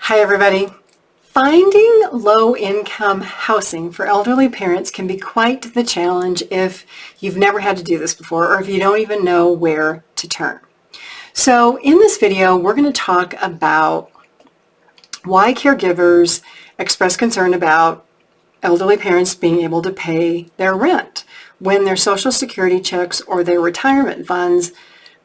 Hi everybody. Finding low-income housing for elderly parents can be quite the challenge if you've never had to do this before or if you don't even know where to turn. So in this video, we're going to talk about why caregivers express concern about elderly parents being able to pay their rent when their Social Security checks or their retirement funds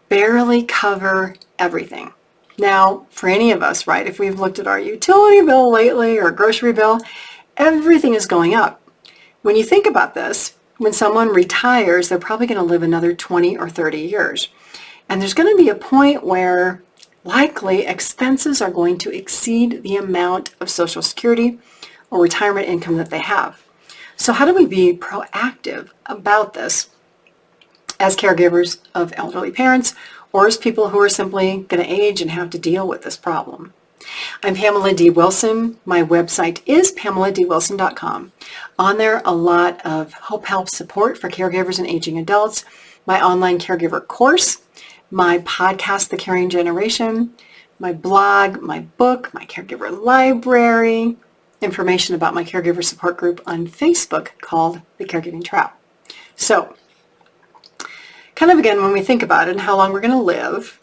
barely cover everything. Now, for any of us, right, if we've looked at our utility bill lately or grocery bill, everything is going up. When you think about this, when someone retires, they're probably going to live another 20 or 30 years. And there's going to be a point where likely expenses are going to exceed the amount of Social Security or retirement income that they have. So how do we be proactive about this as caregivers of elderly parents or as people who are simply going to age and have to deal with this problem? I'm Pamela D. Wilson. My website is pameladwilson.com. On there, a lot of Hope Help support for caregivers and aging adults, my online caregiver course, my podcast, The Caring Generation, my blog, my book, my caregiver library, information about my caregiver support group on Facebook called The Caregiving Trap. So, kind of again, when we think about it and how long we're going to live,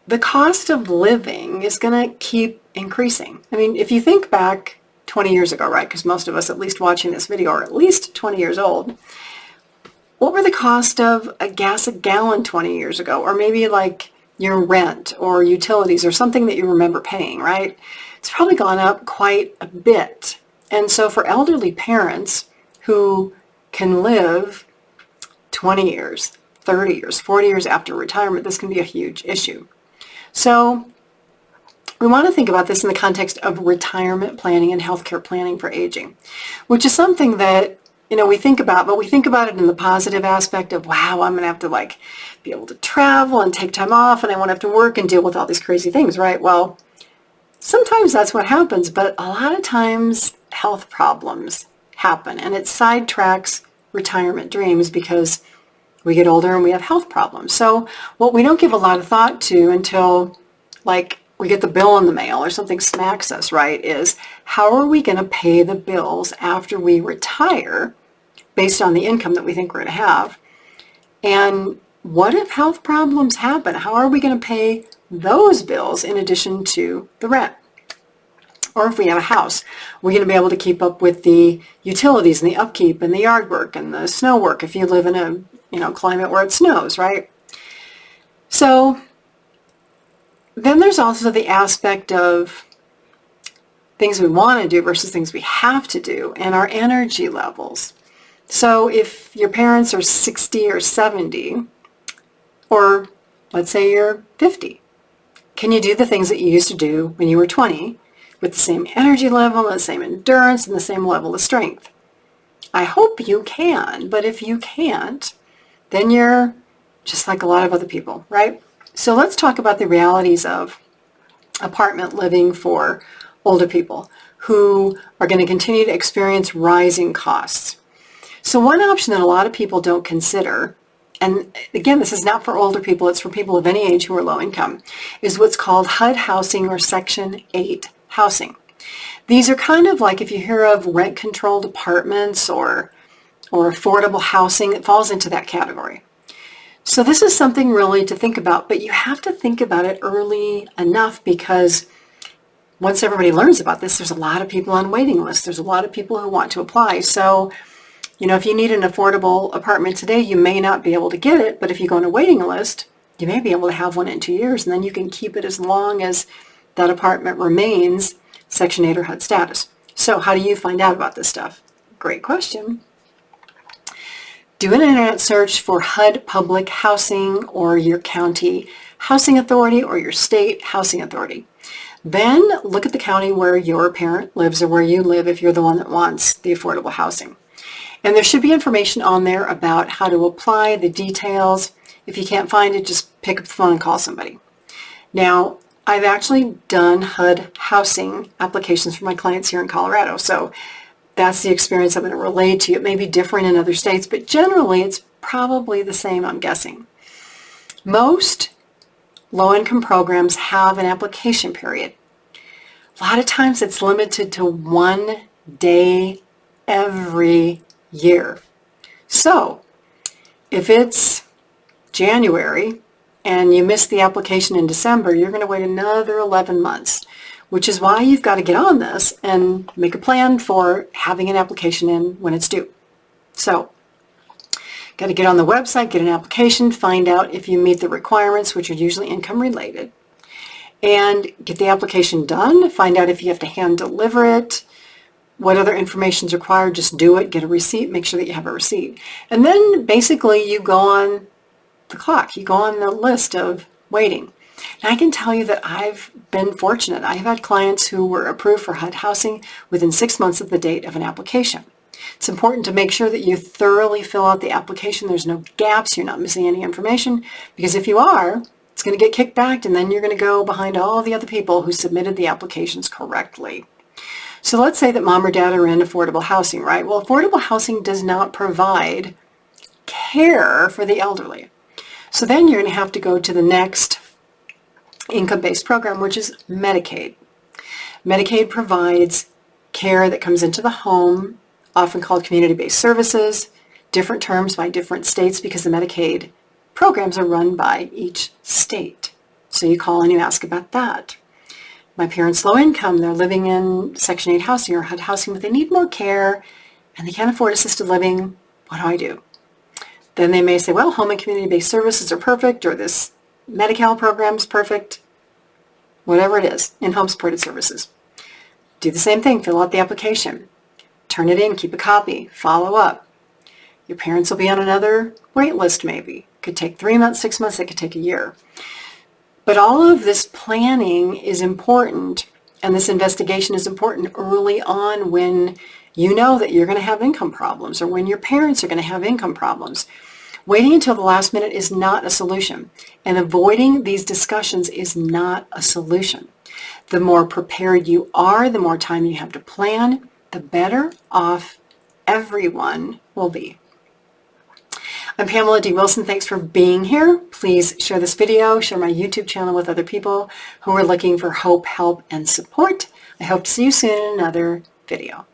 the cost of living is going to keep increasing. I mean, if you think back 20 years ago, right, because most of us at least watching this video are at least 20 years old, what were the cost of a gas a gallon 20 years ago? Or maybe like your rent or utilities or something that you remember paying, right? It's probably gone up quite a bit. And so for elderly parents who can live 20 years, 30 years, 40 years after retirement, this can be a huge issue. So we want to think about this in the context of retirement planning and healthcare planning for aging, which is something that, we think about, but we think about it in the positive aspect of, wow, I'm going to have to be able to travel and take time off and I won't have to work and deal with all these crazy things, right? Well, sometimes that's what happens, but a lot of times health problems happen and it sidetracks retirement dreams because we get older and we have health problems. So what we don't give a lot of thought to until we get the bill in the mail or something smacks us, right, is how are we going to pay the bills after we retire based on the income that we think we're going to have? And what if health problems happen? How are we going to pay those bills in addition to the rent? Or if we have a house, we're going to be able to keep up with the utilities and the upkeep and the yard work and the snow work if you live in a climate where it snows, right? So then there's also the aspect of things we want to do versus things we have to do and our energy levels. So if your parents are 60 or 70, or let's say you're 50, can you do the things that you used to do when you were 20 with the same energy level, the same endurance, and the same level of strength? I hope you can, but if you can't, then you're just like a lot of other people, right? So let's talk about the realities of apartment living for older people who are going to continue to experience rising costs. So one option that a lot of people don't consider, and again, this is not for older people, it's for people of any age who are low income, is what's called HUD housing or Section 8 housing. These are kind of like if you hear of rent-controlled apartments or affordable housing, it falls into that category. So this is something really to think about, but you have to think about it early enough because once everybody learns about this, there's a lot of people on waiting lists. There's a lot of people who want to apply. So, if you need an affordable apartment today, you may not be able to get it, but if you go on a waiting list, you may be able to have one in 2 years, and then you can keep it as long as that apartment remains Section 8 or HUD status. So how do you find out about this stuff? Great question. Do an internet search for HUD Public Housing or your county housing authority or your state housing authority. Then look at the county where your parent lives or where you live if you're the one that wants the affordable housing. And there should be information on there about how to apply, the details. If you can't find it, just pick up the phone and call somebody. Now, I've actually done HUD housing applications for my clients here in Colorado, so that's the experience I'm going to relay to you. It may be different in other states, but generally it's probably the same, I'm guessing. Most low-income programs have an application period. A lot of times it's limited to 1 day every year. So if it's January and you missed the application in December, you're going to wait another 11 months, which is why you've got to get on this and make a plan for having an application in when it's due. So, got to get on the website, get an application, find out if you meet the requirements, which are usually income related, and get the application done, find out if you have to hand deliver it, what other information is required, just do it, get a receipt, make sure that you have a receipt. And then basically you go on the clock, you go on the list of waiting. And I can tell you that I've been fortunate. I've had clients who were approved for HUD housing within 6 months of the date of an application. It's important to make sure that you thoroughly fill out the application. There's no gaps, you're not missing any information, because if you are, it's going to get kicked back and then you're going to go behind all the other people who submitted the applications correctly. So let's say that mom or dad are in affordable housing, right? Well, affordable housing does not provide care for the elderly. So then you're going to have to go to the next income-based program, which is Medicaid. Medicaid provides care that comes into the home, often called community-based services, different terms by different states because the Medicaid programs are run by each state. So you call and you ask about that. My parents low income, they're living in Section 8 housing or HUD housing, but they need more care and they can't afford assisted living. What do I do? Then they may say, well, home and community-based services are perfect, or this Medi-Cal program is perfect, whatever it is, in-home supported services. Do the same thing, fill out the application, turn it in, keep a copy, follow up. Your parents will be on another wait list maybe. Could take 3 months, 6 months, it could take a year. But all of this planning is important, and this investigation is important early on when you know that you're going to have income problems or when your parents are going to have income problems. Waiting until the last minute is not a solution, and avoiding these discussions is not a solution. The more prepared you are, the more time you have to plan, the better off everyone will be. I'm Pamela D. Wilson. Thanks for being here. Please share this video, share my YouTube channel with other people who are looking for hope, help, and support. I hope to see you soon in another video.